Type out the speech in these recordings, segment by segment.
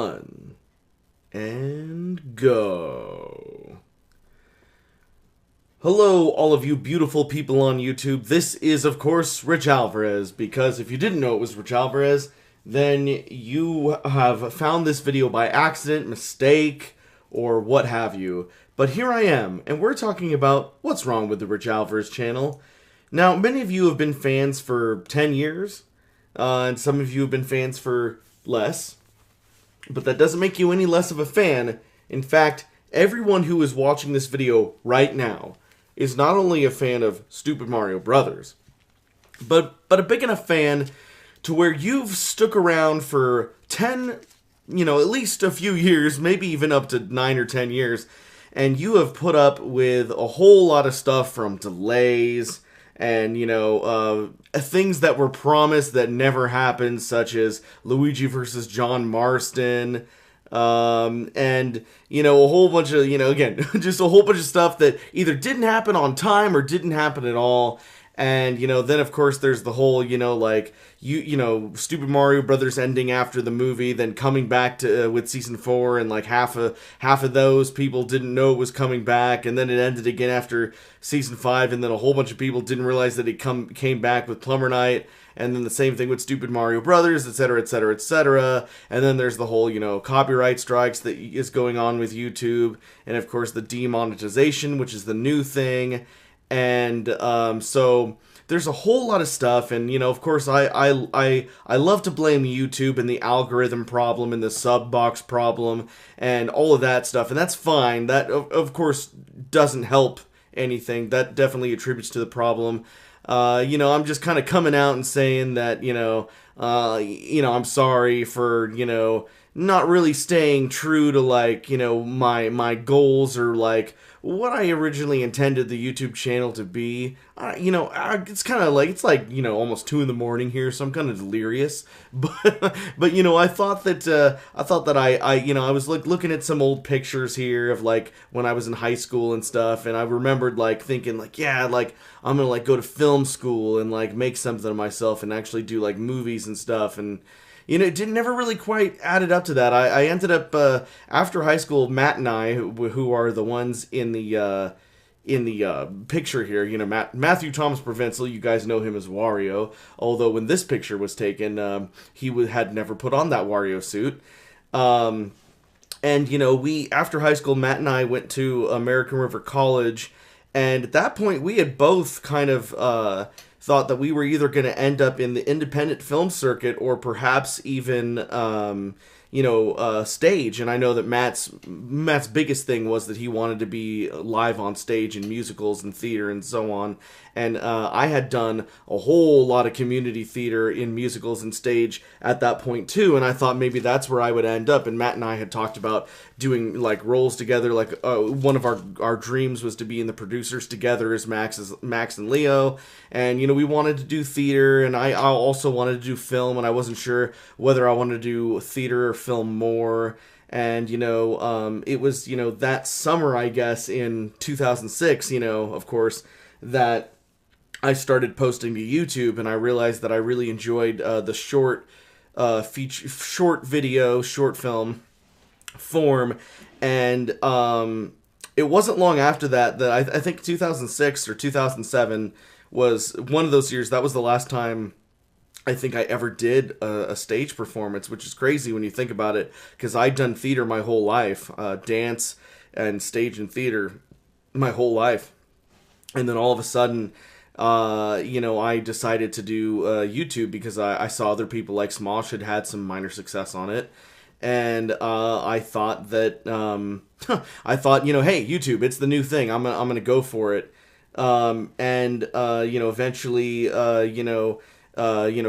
One and go. Hello, all of you beautiful people on YouTube. This is, of course, Rich Alvarez, because if you didn't know it was Rich Alvarez, then you have found this video by accident, mistake, or what have you. But here I am, and we're talking about what's wrong with the Rich Alvarez channel. Now, many of you have been fans for 10 years, and some of you have been fans for less. But that doesn't make you any less of a fan. In fact, everyone who is watching this video right now is not only a fan of Stupid Mario Brothers, but a big enough fan to where you've stuck around for 10, at least a few years, maybe even up to 9 or 10 years, and you have put up with a whole lot of stuff from delays and, things that were promised that never happened, such as Luigi versus John Marston, and, a whole bunch of, again, just a whole bunch of stuff that either didn't happen on time or didn't happen at all. And, then of course there's the whole, Stupid Mario Brothers ending after the movie, then coming back to with season 4, and like half of those people didn't know it was coming back, and then it ended again after season 5, and then a whole bunch of people didn't realize that it came back with Plumber Night, and then the same thing with Stupid Mario Brothers, etc., etc., etc. And then there's the whole, copyright strikes that is going on with YouTube, and of course the demonetization, which is the new thing. And so there's a whole lot of stuff, and of course I love to blame YouTube and the algorithm problem and the sub box problem and all of that stuff, and that's fine. That of course doesn't help anything. That definitely attributes to the problem. I'm just kind of coming out and saying that I'm sorry for not really staying true to my goals, or what I originally intended the YouTube channel to be. It's kind of it's almost 2 in the morning here, so I'm kind of delirious. But I thought that I was looking at some old pictures here of when I was in high school and stuff, and I remembered thinking I'm gonna go to film school and make something of myself and actually do movies and stuff. And it never really quite added up to that. I ended up, after high school, Matt and I, who are the ones in the picture here, Matthew Thomas Provenzel, you guys know him as Wario, although when this picture was taken, he had never put on that Wario suit. And, after high school, Matt and I went to American River College, and at that point, we had both kind of, thought that we were either going to end up in the independent film circuit or perhaps even, stage. And I know that Matt's biggest thing was that he wanted to be live on stage in musicals and theater and so on. And I had done a whole lot of community theater in musicals and stage at that point too, and I thought maybe that's where I would end up. And Matt and I had talked about doing roles together. One of our dreams was to be in the producers together as Max and Leo, and we wanted to do theater, and I also wanted to do film, and I wasn't sure whether I wanted to do theater or film more. And it was that summer, I guess, in 2006, of course, that I started posting to YouTube, and I realized that I really enjoyed the short film form. And it wasn't long after that I think 2006 or 2007 was one of those years. That was the last time I think I ever did a stage performance, which is crazy when you think about it, because I'd done theater my whole life, dance and stage and theater my whole life. And then all of a sudden, I decided to do YouTube because I saw other people like Smosh had some minor success on it. And I thought that, hey, YouTube, it's the new thing. I'm gonna go for it. Eventually,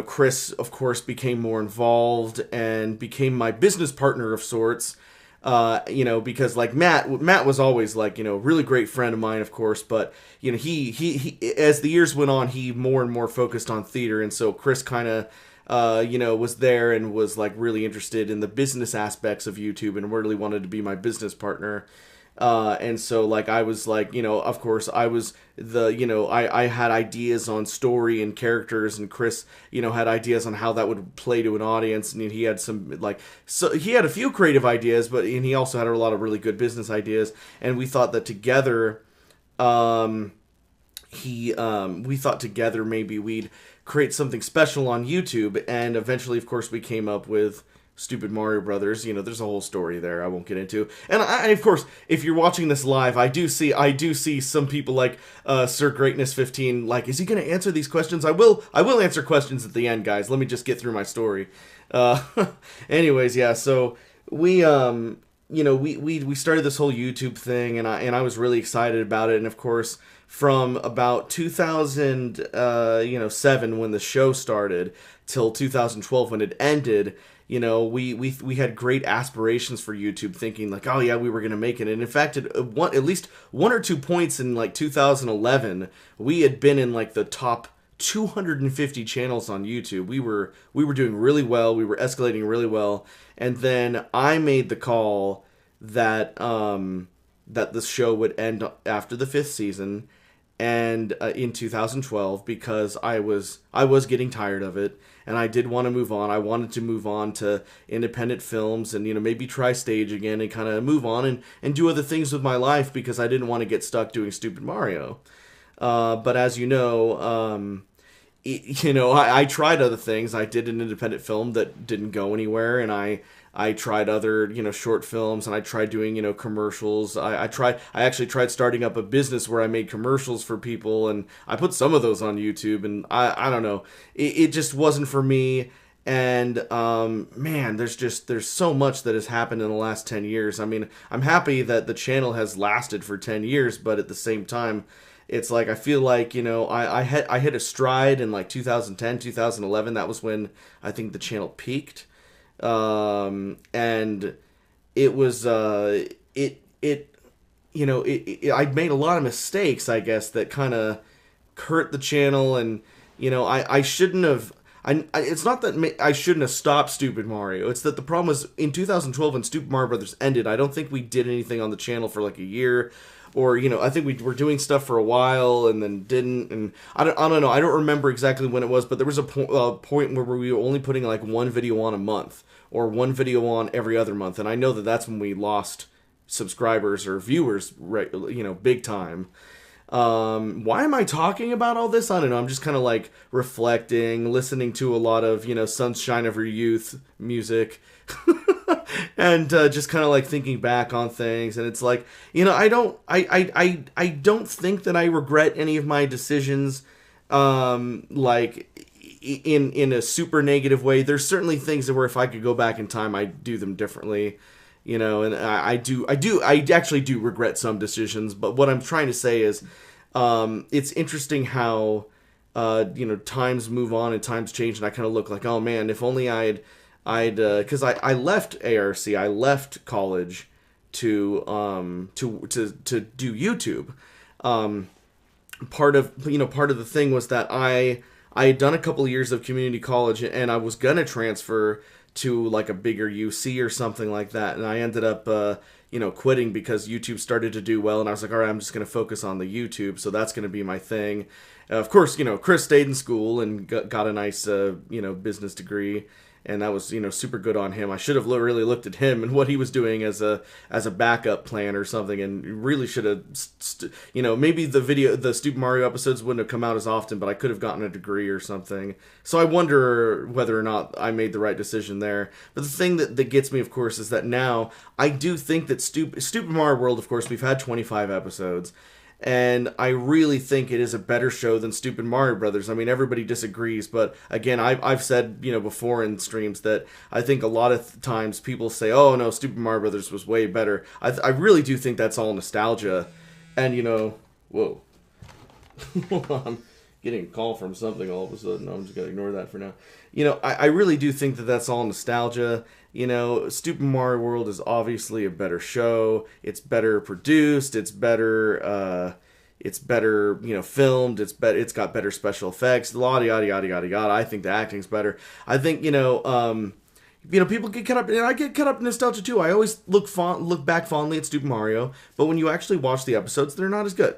Chris, of course, became more involved and became my business partner of sorts. Because Matt was always really great friend of mine, of course, but he as the years went on, he more and more focused on theater, and so Chris kind of was there and was really interested in the business aspects of YouTube and really wanted to be my business partner. And so like I was like, of course I was I had ideas on story and characters, and Chris, had ideas on how that would play to an audience, and he had some like, so he had a few creative ideas, and he also had a lot of really good business ideas, and we thought that together, we thought together maybe we'd create something special on YouTube, and eventually, of course, we came up with Stupid Mario Brothers. There's a whole story there I won't get into. And of course, if you're watching this live, I do see some people like Sir Greatness 15. Like, is he going to answer these questions? I will answer questions at the end, guys. Let me just get through my story. Anyways, yeah. So we we started this whole YouTube thing, and I was really excited about it. And of course, from about 2007 when the show started till 2012 when it ended, we had great aspirations for YouTube, thinking like, oh yeah, we were gonna make it. And in fact, at least one or two points in like 2011, we had been in like the top 250 channels on YouTube. We were doing really well. We were escalating really well. And then I made the call that that the show would end after the 5th season, and in 2012, because I was getting tired of it, and I did want to move on. I wanted to move on to independent films, and maybe try stage again, and kind of move on and do other things with my life, because I didn't want to get stuck doing Stupid Mario. But as you know, I tried other things. I did an independent film that didn't go anywhere, and I tried other, short films, and I tried doing, commercials. I actually tried starting up a business where I made commercials for people, and I put some of those on YouTube, and I don't know. It just wasn't for me. And, man, there's so much that has happened in the last 10 years. I mean, I'm happy that the channel has lasted for 10 years, but at the same time, it's like, I feel like, I hit a stride in like 2010, 2011. That was when I think the channel peaked. And it was, I made a lot of mistakes, I guess, that kind of hurt the channel. And, I shouldn't have, it's not that I shouldn't have stopped Stupid Mario. It's that the problem was in 2012 when Stupid Mario Brothers ended, I don't think we did anything on the channel for like a year. Or, I think we were doing stuff for a while and then didn't. And I don't know. I don't remember exactly when it was, but there was a point where we were only putting like one video on a month, or one video on every other month. And I know that that's when we lost subscribers or viewers, right, big time. Why am I talking about all this? I don't know. I'm just kind of like reflecting, listening to a lot of, Sunshine of Your Youth music. And just kind of like thinking back on things, and it's like, I don't think that I regret any of my decisions, like in a super negative way. There's certainly things where if I could go back in time, I'd do them differently, and I actually do regret some decisions. But what I'm trying to say is, it's interesting how times move on and times change, and I kind of look like, oh man, if only I'd because I left ARC, I left college to do YouTube. Part of the thing was that I had done a couple of years of community college, and I was gonna transfer to like a bigger UC or something like that, and I ended up quitting because YouTube started to do well, and I was like, all right, I'm just gonna focus on the YouTube, so that's gonna be my thing. Of course, Chris stayed in school and got a nice business degree. And that was, super good on him. I should have really looked at him and what he was doing as a backup plan or something, and really should have, maybe the Stupid Mario episodes wouldn't have come out as often, but I could have gotten a degree or something. So I wonder whether or not I made the right decision there. But the thing that gets me, of course, is that now I do think that Stupid Mario World, of course, we've had 25 episodes. And I really think it is a better show than Stupid Mario Brothers. I mean, everybody disagrees, but again, I've said, before in streams that I think a lot of times people say, oh no, Stupid Mario Brothers was way better. I really do think that's all nostalgia. And, whoa. Hold on. Getting a call from something all of a sudden. I'm just going to ignore that for now. I really do think that that's all nostalgia. Stupid Mario World is obviously a better show. It's better produced. It's better, filmed. It's got better special effects. Yada yada yada yada yada. I think the acting's better. I think People get caught up, and I get caught up in nostalgia too. I always look back fondly at Super Mario, but when you actually watch the episodes, they're not as good.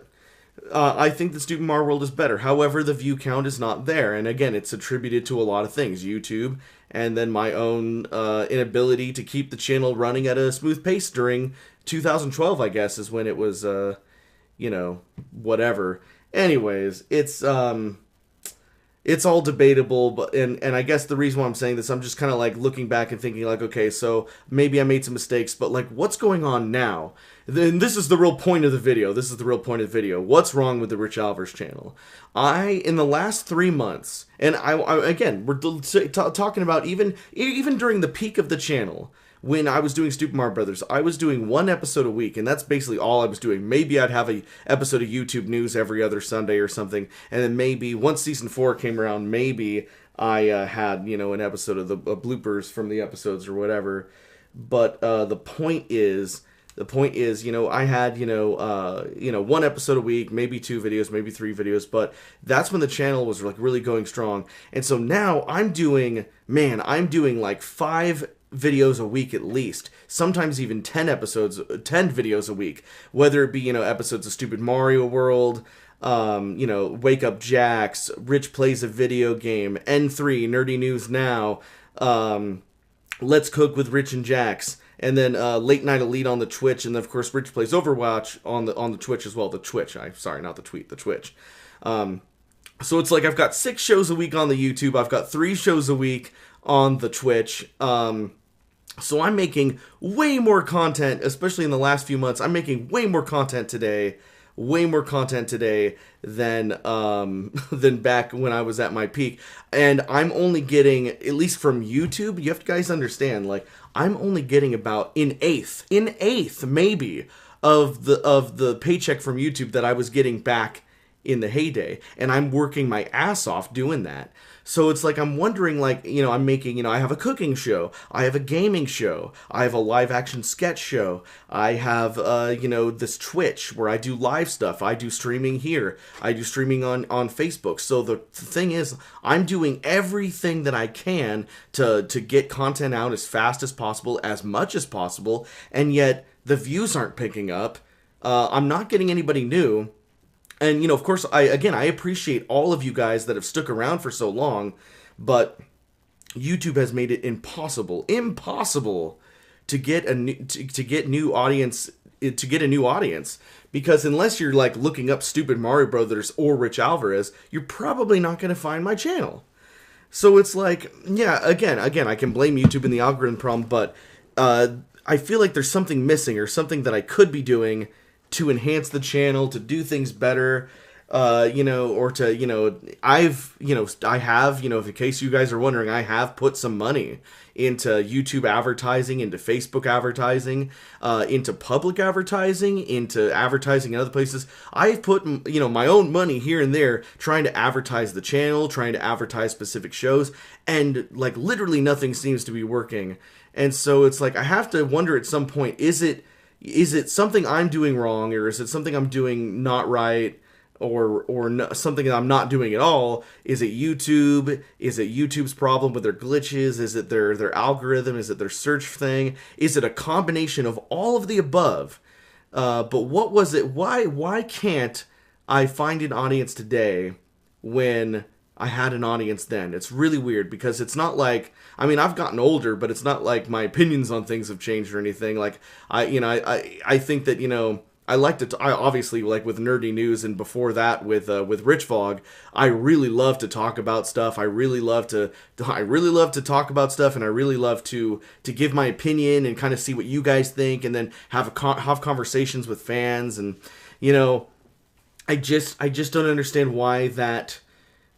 I think the Super Mario World is better. However, the view count is not there, and again, it's attributed to a lot of things: YouTube, and then my own inability to keep the channel running at a smooth pace during 2012. I guess is when it was, whatever. Anyways, it's all debatable, but and I guess the reason why I'm saying this, I'm just kind of like looking back and thinking like, okay, so maybe I made some mistakes, but like, what's going on now? Then this is the real point of the video. This is the real point of the video. What's wrong with the Rich Alvarez channel? In the last 3 months, and again, we're talking about even during the peak of the channel. When I was doing Super Mario Brothers, I was doing 1 episode a week, and that's basically all I was doing. Maybe I'd have a episode of YouTube News every other Sunday or something, and then maybe once Season 4 came around, maybe I had, an episode of the bloopers from the episodes or whatever. But the point is, I had, 1 episode a week, maybe 2 videos, maybe 3 videos, but that's when the channel was like really going strong. And so now I'm doing like 5 videos a week at least, sometimes even 10 videos a week, whether it be, episodes of Stupid Mario World, Wake Up Jacks, Rich Plays a Video Game, N3, Nerdy News Now, Let's Cook with Rich and Jax, and then Late Night Elite on the Twitch, and then of course Rich Plays Overwatch on the Twitch as well. The Twitch, not the tweet, the Twitch. So it's like I've got 6 shows a week on the YouTube. I've got 3 shows a week on the Twitch. So I'm making way more content, especially in the last few months. I'm making way more content today than back when I was at my peak. And I'm only getting, at least from YouTube, you have to guys understand, like, I'm only getting about an eighth maybe of the paycheck from YouTube that I was getting back in the heyday, and I'm working my ass off doing that. So it's like, I'm wondering, like, I'm making, I have a cooking show, I have a gaming show, I have a live action sketch show, I have, this Twitch where I do live stuff, I do streaming here, I do streaming on Facebook. So the thing is, I'm doing everything that I can to get content out as fast as possible, as much as possible, and yet the views aren't picking up. I'm not getting anybody new. And, of course, I appreciate all of you guys that have stuck around for so long, but YouTube has made it impossible to get a new audience, because unless you're like looking up Stupid Mario Brothers or Rich Alvarez, you're probably not going to find my channel. So it's like, yeah, again, I can blame YouTube and the algorithm problem, but I feel like there's something missing, or something that I could be doing to enhance the channel, to do things better, or to, I have, in case you guys are wondering, I have put some money into YouTube advertising, into Facebook advertising, into public advertising, into advertising in other places. I've put, my own money here and there trying to advertise the channel, trying to advertise specific shows, and like literally nothing seems to be working. And so it's like, I have to wonder at some point, is it something I'm doing wrong, or is it something I'm doing not right, or something that I'm not doing at all? Is it YouTube? Is it YouTube's problem with their glitches? Is it their algorithm? Is it their search thing? Is it a combination of all of the above? But what was it? Why can't I find an audience today when I had an audience then? It's really weird, because it's not like, I've gotten older, but it's not like my opinions on things have changed or anything. Like, I think that, I like to, I obviously, like with Nerdy News, and before that with Rich Vlog, I really love to talk about stuff. I really love to talk about stuff, and I really love to give my opinion and kind of see what you guys think, and then have conversations with fans. And, I just don't understand why that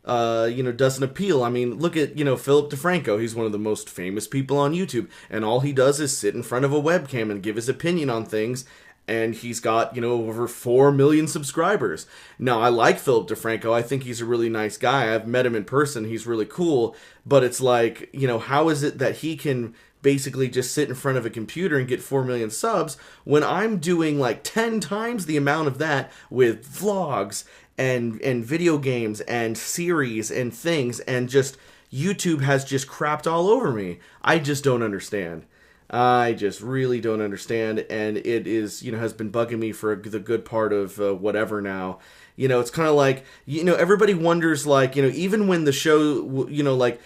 doesn't appeal. Look at, Philip DeFranco. He's one of the most famous people on YouTube, and all he does is sit in front of a webcam and give his opinion on things, and he's got, over 4 million subscribers. Now, I like Philip DeFranco. I think he's a really nice guy. I've met him in person. He's really cool, but it's like, how is it that he can basically just sit in front of a computer and get 4 million subs when I'm doing like 10 times the amount of that with vlogs and video games and series and things, and just YouTube has just crapped all over me. I just don't understand. I just really don't understand, and it is, has been bugging me for the good part of whatever now. It's kind of like, everybody wonders, like, even when the show, like,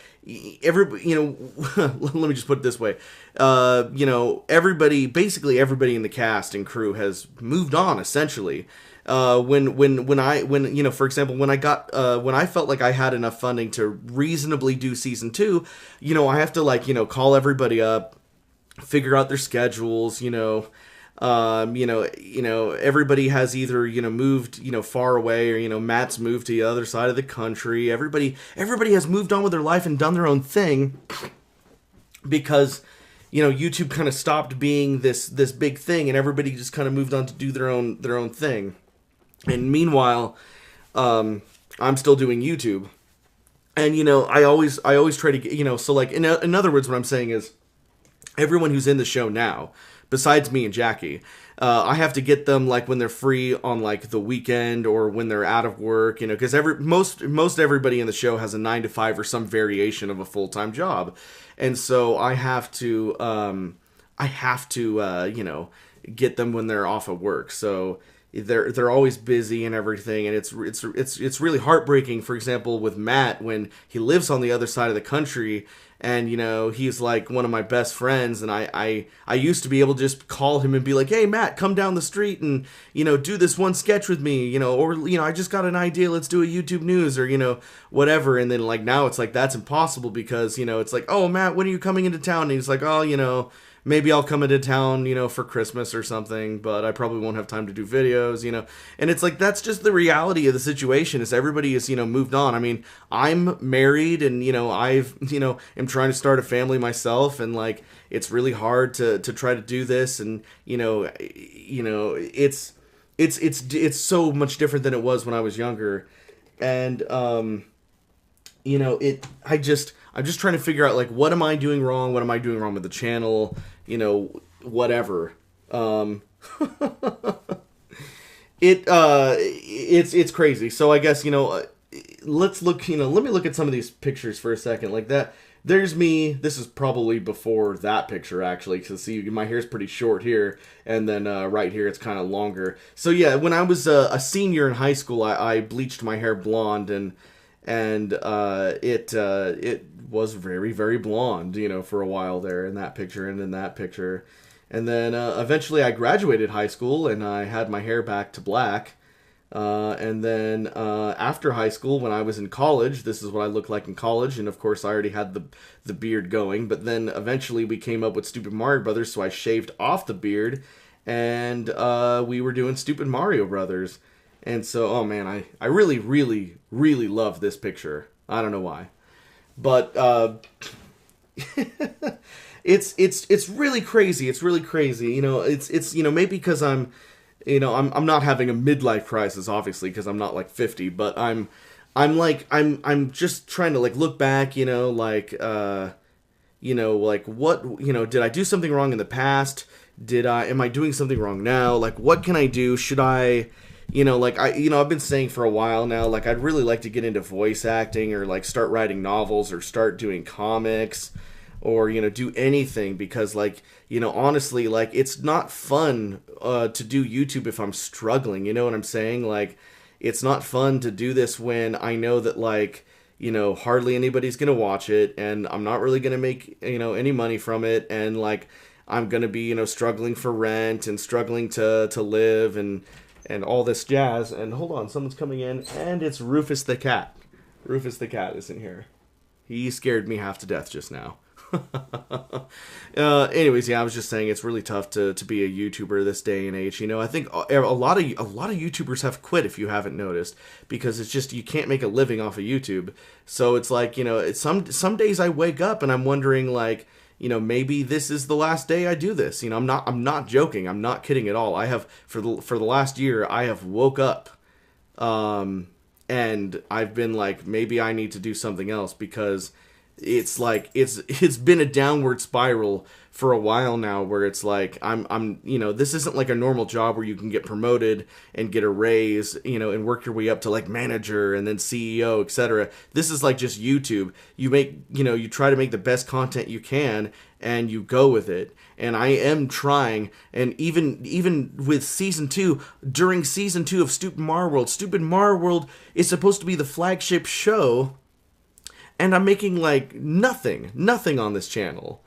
everybody, let me just put it this way. Basically everybody in the cast and crew has moved on, essentially. For example, when I felt like I had enough funding to reasonably do season 2, I have to, like, call everybody up, figure out their schedules, everybody has either, moved, far away, or, Matt's moved to the other side of the country. Everybody has moved on with their life and done their own thing because, YouTube kind of stopped being this big thing, and everybody just kind of moved on to do their own thing. And meanwhile, I'm still doing YouTube. And, I always try to get, so, like, in other words, what I'm saying is, everyone who's in the show now, besides me and Jackie, I have to get them, like, when they're free on, like, the weekend or when they're out of work, because most everybody in the show has a 9 to 5 or some variation of a full-time job. And so I have to get them when they're off of work. So they're always busy and everything, and it's really heartbreaking. For example, with Matt, when he lives on the other side of the country, and he's like one of my best friends, and I used to be able to just call him and be like, hey Matt, come down the street and do this one sketch with me, or I just got an idea, let's do a YouTube news, or whatever. And then, like, now it's like that's impossible because it's like, oh Matt, when are you coming into town? And he's like, oh, maybe I'll come into town, for Christmas or something, but I probably won't have time to do videos, And it's like, that's just the reality of the situation, is everybody is, moved on. I mean, I'm married and, I've, am trying to start a family myself, and, like, it's really hard to try to do this, and, it's so much different than it was when I was younger. And, I'm just trying to figure out, like, what am I doing wrong? What am I doing wrong with the channel? Whatever. It's crazy. So I guess, let's look, let me look at some of these pictures for a second. Like that, there's me. This is probably before that picture, actually, because see, my hair's pretty short here, and then right here it's kind of longer. So yeah, when I was a senior in high school, I bleached my hair blonde, and it was very, very blonde, for a while there in that picture and in that picture. And then eventually I graduated high school and I had my hair back to black. And then after high school, when I was in college, this is what I looked like in college. And of course I already had the beard going, but then eventually we came up with Stupid Mario Brothers. So I shaved off the beard, and we were doing Stupid Mario Brothers. And so, oh man, I really, really, really love this picture. I don't know why, but it's really crazy. It's really crazy. It's maybe because I'm not having a midlife crisis, obviously, because I'm not like 50, but I'm just trying to, like, look back, like what, did I do something wrong in the past? Am I doing something wrong now? Like, what can I do? Should I, I've been saying for a while now, like, I'd really like to get into voice acting, or, like, start writing novels, or start doing comics, or, do anything, because, like, honestly, like, it's not fun to do YouTube if I'm struggling, you know what I'm saying? Like, it's not fun to do this when I know that, like, hardly anybody's gonna watch it, and I'm not really gonna make, any money from it, and, like, I'm gonna be, struggling for rent, and struggling to live, and all this jazz. And hold on, someone's coming in, and it's Rufus the cat. Rufus the cat is in here. He scared me half to death just now. Anyways, yeah, I was just saying it's really tough to be a YouTuber this day and age. I think a lot of YouTubers have quit, if you haven't noticed, because it's just, you can't make a living off of YouTube. So it's like, it's some days I wake up and I'm wondering, like, maybe this is the last day I do this. I'm not joking. I'm not kidding at all. I have, for the last year, I have woke up, and I've been like, maybe I need to do something else, because it's like it's been a downward spiral for a while now, where it's like I'm this isn't like a normal job where you can get promoted and get a raise, and work your way up to like manager and then CEO, etc. This is like just YouTube. You make, you try to make the best content you can and you go with it. And I am trying, and even with season 2, during season 2 of Stupid Mario World is supposed to be the flagship show, and I'm making like nothing on this channel.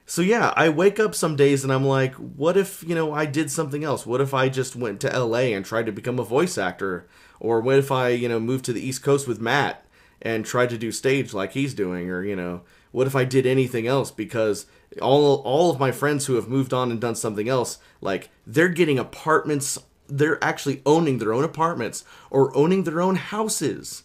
So yeah, I wake up some days and I'm like, what if, I did something else? What if I just went to LA and tried to become a voice actor? Or what if I, moved to the East Coast with Matt and tried to do stage like he's doing? Or, what if I did anything else? Because all of my friends who have moved on and done something else, like, they're getting apartments, they're actually owning their own apartments or owning their own houses.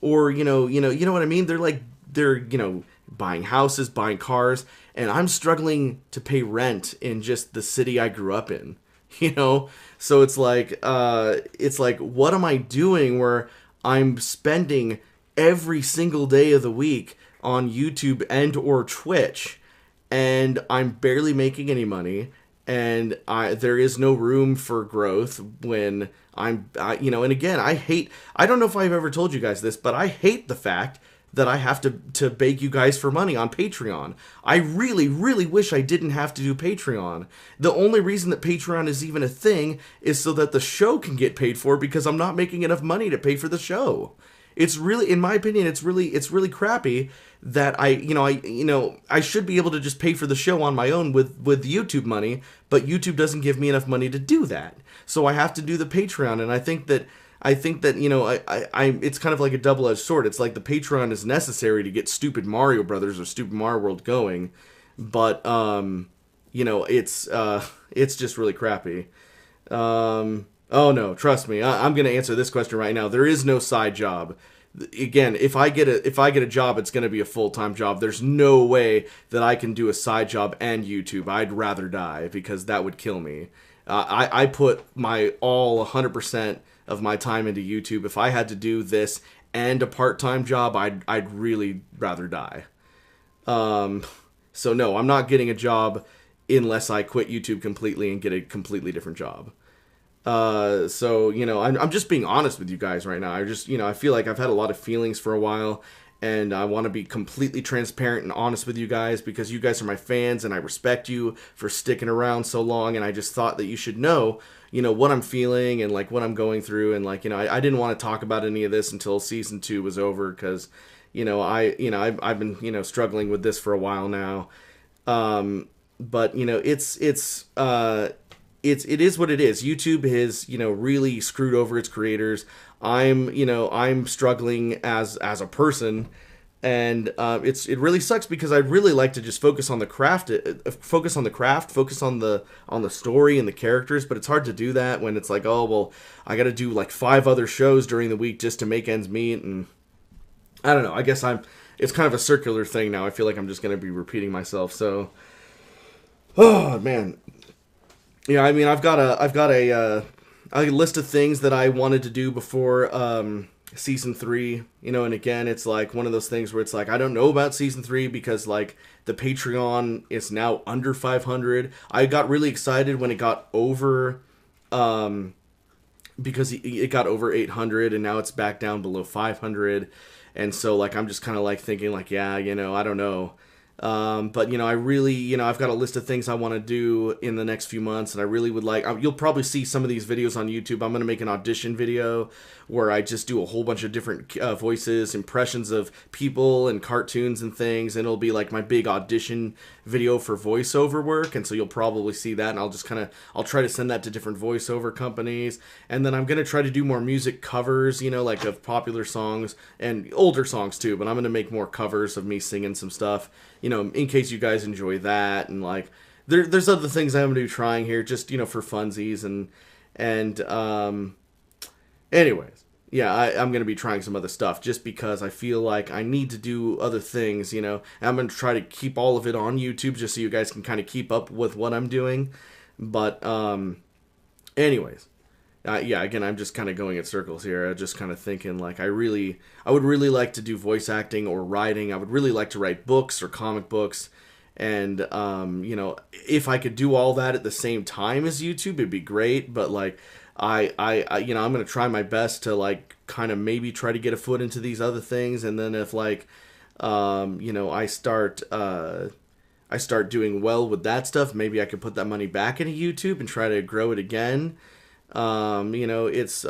Or, you know what I mean? They're buying houses, buying cars, and I'm struggling to pay rent in just the city I grew up in, So it's like, what am I doing where I'm spending every single day of the week on YouTube and or Twitch, and I'm barely making any money, and there is no room for growth when and again, I don't know if I've ever told you guys this, but I hate the fact that I have to beg you guys for money on Patreon. I really, really wish I didn't have to do Patreon. The only reason that Patreon is even a thing is so that the show can get paid for, because I'm not making enough money to pay for the show. It's really, in my opinion, it's really crappy that I should be able to just pay for the show on my own with YouTube money, but YouTube doesn't give me enough money to do that. So I have to do the Patreon, and I think that it's kind of like a double-edged sword. It's like the Patreon is necessary to get Stupid Mario Brothers or Stupid Mario World going, but it's just really crappy. Oh no, trust me. I'm gonna answer this question right now. There is no side job. Again, if I get a job, it's gonna be a full-time job. There's no way that I can do a side job and YouTube. I'd rather die, because that would kill me. I put my all 100% of my time into YouTube. If I had to do this and a part-time job, I'd really rather die. So no, I'm not getting a job unless I quit YouTube completely and get a completely different job. So, I'm just being honest with you guys right now. I feel like I've had a lot of feelings for a while, and I want to be completely transparent and honest with you guys, because you guys are my fans, and I respect you for sticking around so long, and I just thought that you should know, what I'm feeling and, like, what I'm going through, and, like, I didn't want to talk about any of this until season 2 was over, because, I've been, struggling with this for a while now. But, it is what it is. YouTube has, really screwed over its creators. I'm struggling as a person, and it really sucks, because I'd really like to just focus on the craft, focus on the story and the characters, but it's hard to do that when it's like, oh well, I got to do like 5 other shows during the week just to make ends meet, and I don't know. I guess it's kind of a circular thing now. I feel like I'm just going to be repeating myself. So, oh man. Yeah, I mean, I've got a list of things that I wanted to do before season 3, and again, it's like one of those things where it's like, I don't know about season 3 because, like, the Patreon is now under 500. I got really excited when it got over, because it got over 800, and now it's back down below 500, and so, like, I'm just kind of, like, thinking, like, yeah, I don't know. But, I really, I've got a list of things I want to do in the next few months, and I really would like, you'll probably see some of these videos on YouTube. I'm going to make an audition video where I just do a whole bunch of different voices, impressions of people and cartoons and things, and it'll be like my big audition video for voiceover work, and so you'll probably see that, and I'll try to send that to different voiceover companies, and then I'm going to try to do more music covers, like of popular songs, and older songs too, but I'm going to make more covers of me singing some stuff, in case you guys enjoy that, and like, there's other things I'm going to be trying here, just, for funsies, and anyways, yeah, I'm going to be trying some other stuff just because I feel like I need to do other things, and I'm going to try to keep all of it on YouTube just so you guys can kind of keep up with what I'm doing. But, anyways, Yeah, again, I'm just kind of going in circles here. I'm just kind of thinking like I would really like to do voice acting or writing. I would really like to write books or comic books, and you know, if I could do all that at the same time as YouTube, it'd be great. But like, you know, I'm gonna try my best to like kind of maybe try to get a foot into these other things, and then if like, you know, I start doing well with that stuff, maybe I could put that money back into YouTube and try to grow it again. You know, it's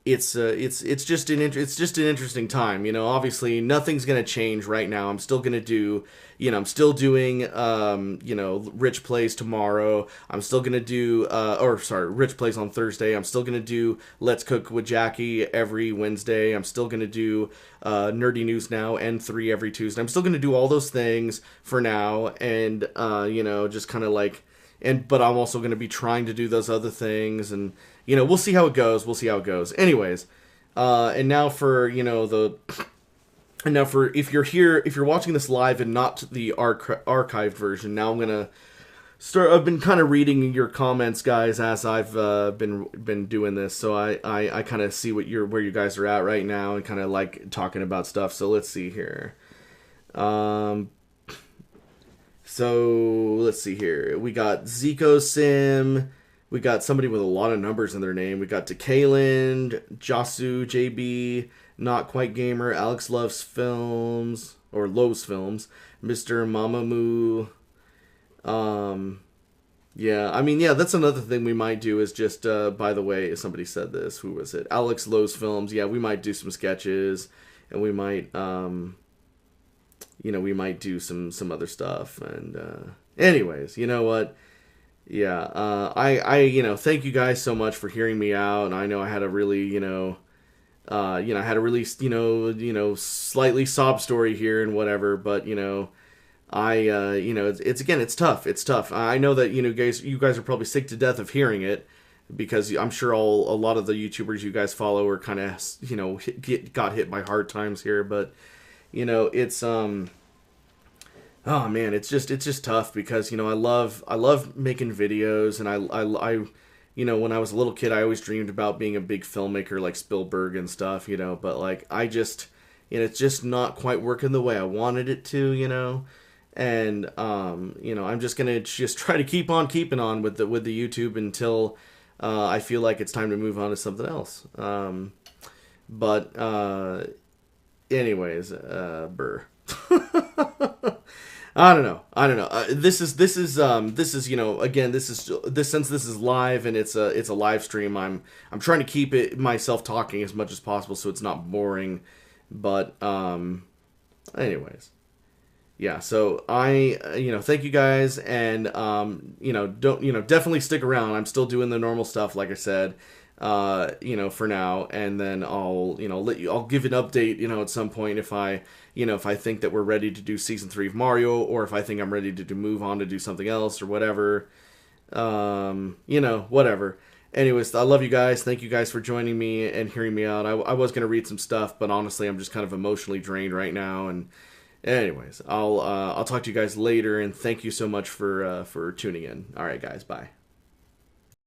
just it's just an interesting time. You know, obviously nothing's gonna change right now. I'm still gonna do, you know, I'm still doing you know, Rich Plays tomorrow. I'm still gonna do or sorry, Rich Plays on Thursday. I'm still gonna do Let's Cook with Jackie every Wednesday. I'm still gonna do Nerdy News Now and 3 every Tuesday. I'm still gonna do all those things for now, and you know, just kind of like. But I'm also going to be trying to do those other things, and you know, we'll see how it goes. We'll see how it goes. Anyways, and now for, you know, and now for, if you're watching this live and not the archived version, now I'm gonna start. I've been kind of reading your comments, guys, as I've been doing this, so I kind of see where you guys are at right now, and kind of like talking about stuff. So let's see here. So let's see here. We got Zico Sim. We got somebody with a lot of numbers in their name. We got Decayland, Jasu, JB, Not Quite Gamer, Alex Loves Films, or Lowe's Films, Mr. Mamamoo. Yeah, I mean, yeah, that's another thing we might do is just, by the way, somebody said this. Who was it? Alex Lowe's Films. Yeah, we might do some sketches, and we might, you know, we might do some other stuff. And anyways, you know what? Yeah, I you know, thank you guys so much for hearing me out. And I know I had a really, you know, I had a really, you know, slightly sob story here and whatever. But you know, you know, it's again, it's tough. It's tough. I know that, you know, you guys are probably sick to death of hearing it, because I'm sure a lot of the YouTubers you guys follow are kind of, you know, got hit by hard times here. But you know, it's oh man, it's just tough, because you know, I love making videos, and I you know, when I was a little kid, I always dreamed about being a big filmmaker like Spielberg and stuff, you know, but like I just, you know, it's just not quite working the way I wanted it to, you know. And you know, I'm just gonna just try to keep on keeping on with the YouTube until I feel like it's time to move on to something else. But anyways, burr. I don't know. This is, you know, again, since this is live and it's a live stream, I'm trying to keep it myself talking as much as possible so it's not boring. But anyways, yeah. So you know, thank you guys, and you know, definitely stick around. I'm still doing the normal stuff, like I said. You know, for now, and then I'll give an update, you know, at some point if I think that we're ready to do season 3 of Mario, or if I think I'm ready to move on to do something else or whatever. You know, whatever. Anyways, I love you guys. Thank you guys for joining me and hearing me out. I was going to read some stuff, but honestly, I'm just kind of emotionally drained right now. And anyways, I'll talk to you guys later, and thank you so much for tuning in. All right, guys, bye.